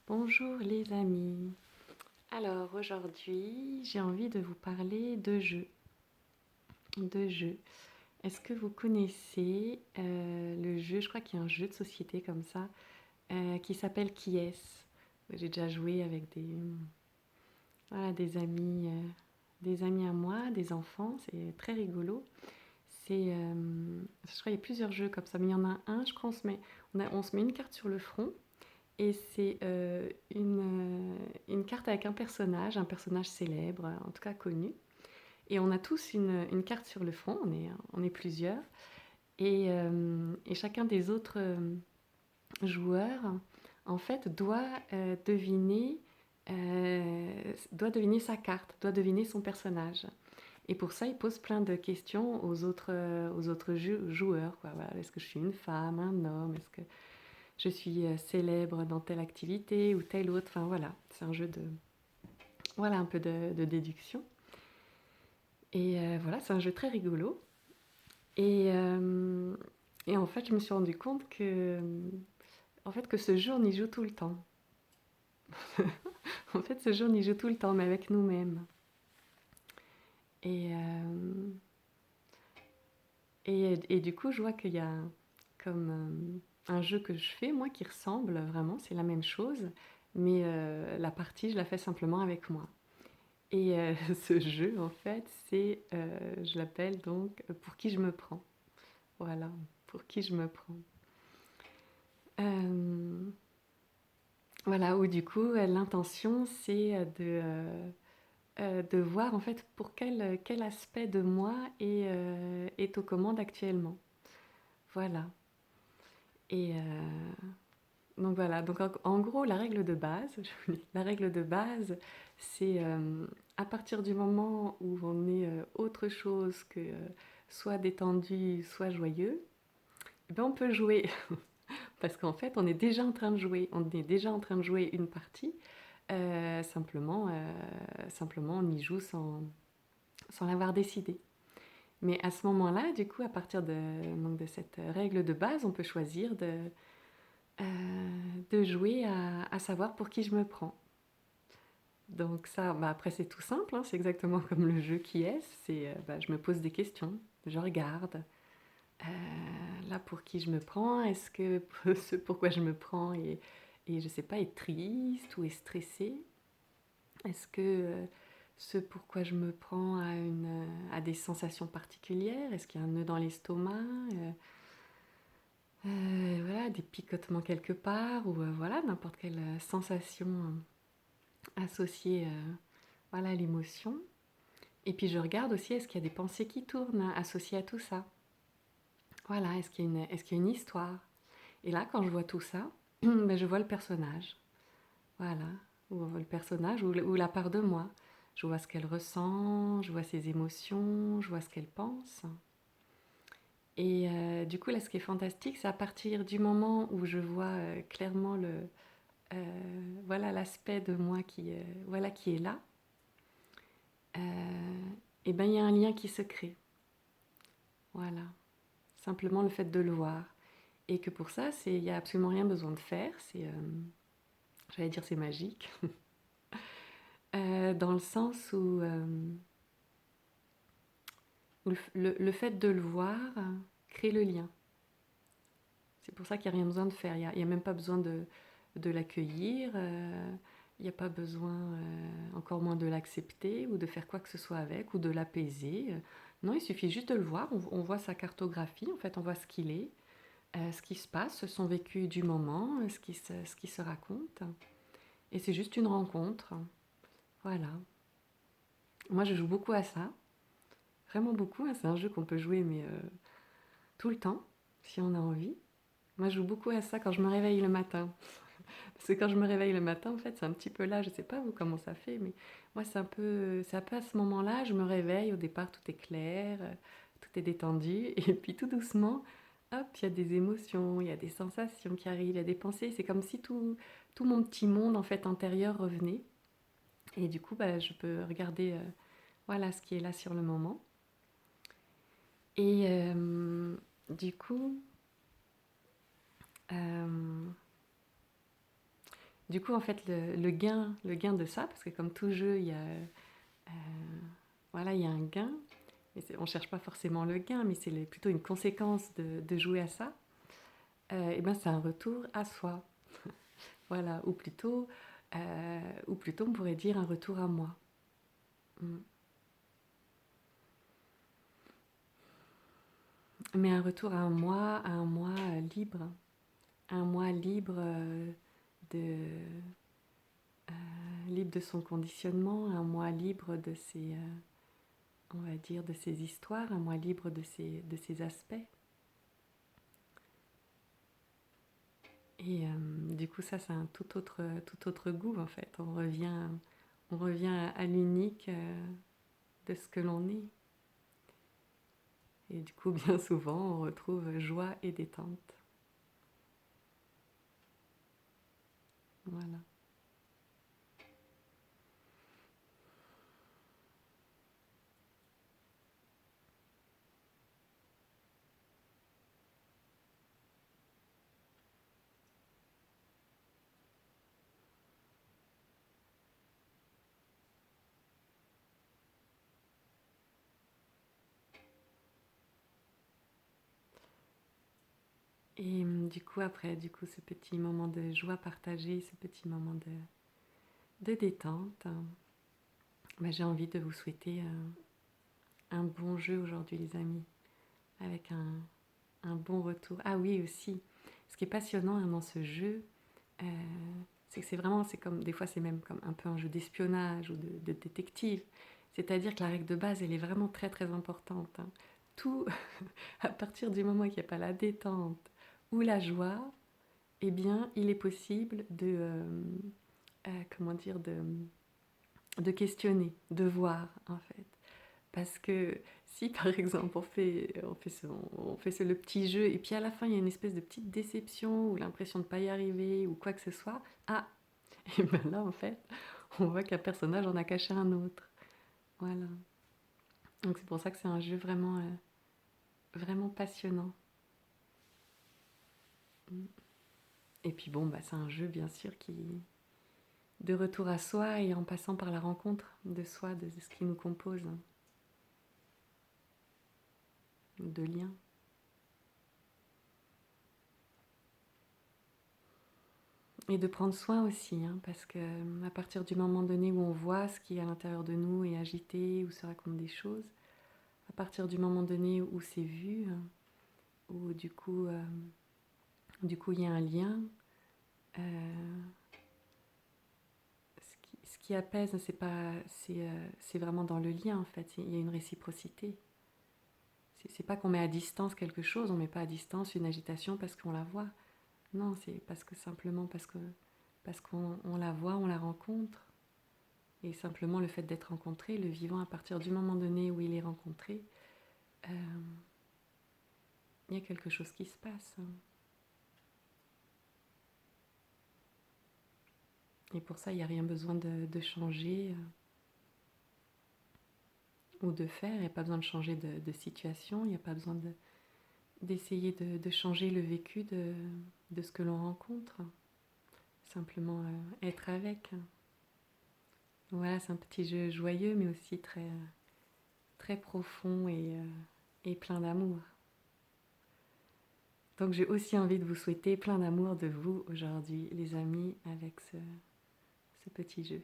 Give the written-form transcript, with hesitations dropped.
Bonjour les amis. Alors aujourd'hui, j'ai envie de vous parler de jeux. De jeux. Est-ce que vous connaissez le jeu, je crois qu'il y a un jeu de société comme ça, qui s'appelle Qui est-ce? J'ai déjà joué avec voilà, des amis à moi, des enfants, c'est très rigolo. Je crois qu'il y a plusieurs jeux comme ça, mais il y en a un, je crois, on se met une carte sur le front. Et c'est une carte avec un personnage célèbre, en tout cas connu. Et on a tous une carte sur le front, on est plusieurs. Et chacun des autres joueurs, en fait, doit deviner sa carte, doit deviner son personnage. Et pour ça, il pose plein de questions aux autres joueurs, quoi. Voilà, est-ce que je suis une femme, un homme? Est-ce que je suis célèbre dans telle activité ou telle autre? Enfin voilà, c'est un jeu voilà, un peu de déduction. Et voilà, c'est un jeu très rigolo. Et, euh, et en fait, je me suis rendu compte que ce jeu, on y joue tout le temps. En fait, ce jeu, on y joue tout le temps, mais avec nous-mêmes. Et, euh, et du coup, je vois qu'il y a comme un jeu que je fais, moi, qui ressemble vraiment, c'est la même chose, mais la partie, je la fais simplement avec moi. Et ce jeu, en fait, je l'appelle donc Pour qui je me prends. Voilà, pour qui je me prends. Euh, voilà, où du coup, l'intention, c'est de voir en fait pour quel aspect de moi est aux commandes actuellement. Voilà. Et donc voilà, donc en gros, la règle de base, la règle de base, c'est à partir du moment où on est autre chose que soit détendu, soit joyeux, eh ben on peut jouer. Parce qu'en fait, on est déjà en train de jouer. On est déjà en train de jouer une partie. Simplement, on y joue sans l'avoir décidé. Mais à ce moment-là, du coup, à partir donc de cette règle de base, on peut choisir de jouer à savoir pour qui je me prends. Donc ça, bah après c'est tout simple, hein, c'est exactement comme le jeu qui est. Je me pose des questions, je regarde. Là, pour qui je me prends? Est-ce que ce pourquoi je me prends et je sais pas, est triste ou est stressé? Est-ce que ce pourquoi je me prends a des sensations particulières? Est-ce qu'il y a un nœud dans l'estomac? Voilà, des picotements quelque part ou voilà, n'importe quelle sensation associée voilà, à l'émotion. Et puis je regarde aussi, est-ce qu'il y a des pensées qui tournent associées à tout ça? Voilà, est-ce qu'il y a une histoire? Et là, quand je vois tout ça, ben, je vois le personnage. Voilà, ou le personnage ou la part de moi. Je vois ce qu'elle ressent, je vois ses émotions, je vois ce qu'elle pense. Et du coup, là, ce qui est fantastique, c'est à partir du moment où je vois clairement voilà, l'aspect de moi voilà, qui est là, et ben il y a un lien qui se crée. Voilà, simplement le fait de le voir. Et que pour ça, il n'y a absolument rien besoin de faire. J'allais dire c'est magique, dans le sens où le fait de le voir crée le lien. C'est pour ça qu'il n'y a rien besoin de faire. Il n'y a même pas besoin de l'accueillir. Il n'y a pas besoin, encore moins de l'accepter ou de faire quoi que ce soit avec ou de l'apaiser. Non, il suffit juste de le voir. On voit sa cartographie, en fait, on voit ce qu'il est, ce qui se passe, son vécu du moment, ce qui se raconte. Et c'est juste une rencontre. Voilà. Moi, je joue beaucoup à ça. Vraiment beaucoup, hein. C'est un jeu qu'on peut jouer, mais tout le temps, si on a envie. Moi, je joue beaucoup à ça quand je me réveille le matin. Parce que quand je me réveille le matin, en fait, c'est un petit peu là, je sais pas vous comment ça fait, mais moi, c'est un peu à ce moment-là, je me réveille, au départ, tout est clair, tout est détendu, et puis tout doucement, hop, il y a des émotions, il y a des sensations qui arrivent, il y a des pensées, c'est comme si tout mon petit monde, en fait, intérieur revenait, et du coup, bah, je peux regarder, voilà, ce qui est là sur le moment. Et du coup, euh, du coup, en fait, le gain de ça, parce que comme tout jeu, voilà, il y a un gain. On ne cherche pas forcément le gain, mais c'est plutôt une conséquence de jouer à ça. Et ben, c'est un retour à soi. Voilà, ou plutôt, on pourrait dire un retour à moi. Mm. Mais un retour à un moi libre, un moi libre de, libre de son conditionnement, un moi libre de ses, on va dire, de ses histoires, un moi libre de ses aspects. Et du coup, ça, c'est un tout autre goût, en fait. On revient à l'unique de ce que l'on est. Et du coup, bien souvent, on retrouve joie et détente. Voilà. Et du coup, après, du coup, ce petit moment de joie partagée, ce petit moment de détente, bah, j'ai envie de vous souhaiter un bon jeu aujourd'hui, les amis, avec un bon retour. Ah oui, aussi, ce qui est passionnant dans ce jeu, euh, c'est que c'est vraiment, c'est comme, des fois, c'est même comme un peu un jeu d'espionnage ou de détective. C'est-à-dire que la règle de base, elle est vraiment très très importante. Hein. Tout, à partir du moment qu'il n'y a pas la détente ou la joie, eh bien, il est possible comment dire, de questionner, de voir, en fait. Parce que si, par exemple, on fait le petit jeu, et puis à la fin, il y a une espèce de petite déception, ou l'impression de ne pas y arriver, ou quoi que ce soit, ah, et bien là, en fait, on voit qu'un personnage en a caché un autre. Voilà. Donc c'est pour ça que c'est un jeu vraiment, vraiment passionnant. Et puis bon, bah, c'est un jeu, bien sûr, qui, de retour à soi et en passant par la rencontre de soi, de ce qui nous compose, hein, de liens. Et de prendre soin aussi, hein, parce que à partir du moment donné où on voit ce qui est à l'intérieur de nous est agité ou se raconte des choses, à partir du moment donné où c'est vu, hein, où du coup il y a un lien, euh, ce qui apaise, c'est vraiment dans le lien en fait. Il y a une réciprocité. C'est pas qu'on met à distance quelque chose, on met pas à distance une agitation parce qu'on la voit. Non, c'est parce que simplement parce qu'on on la voit, on la rencontre. Et simplement le fait d'être rencontré, le vivant, à partir du moment donné où il est rencontré, euh, il y a quelque chose qui se passe. Et pour ça, il n'y a rien besoin de changer ou de faire. Il n'y a pas besoin de changer de situation. Il n'y a pas besoin d'essayer de changer le vécu de ce que l'on rencontre. Simplement être avec. Voilà, c'est un petit jeu joyeux, mais aussi très, très profond et plein d'amour. Donc j'ai aussi envie de vous souhaiter plein d'amour de vous aujourd'hui, les amis, avec ce petit jeu.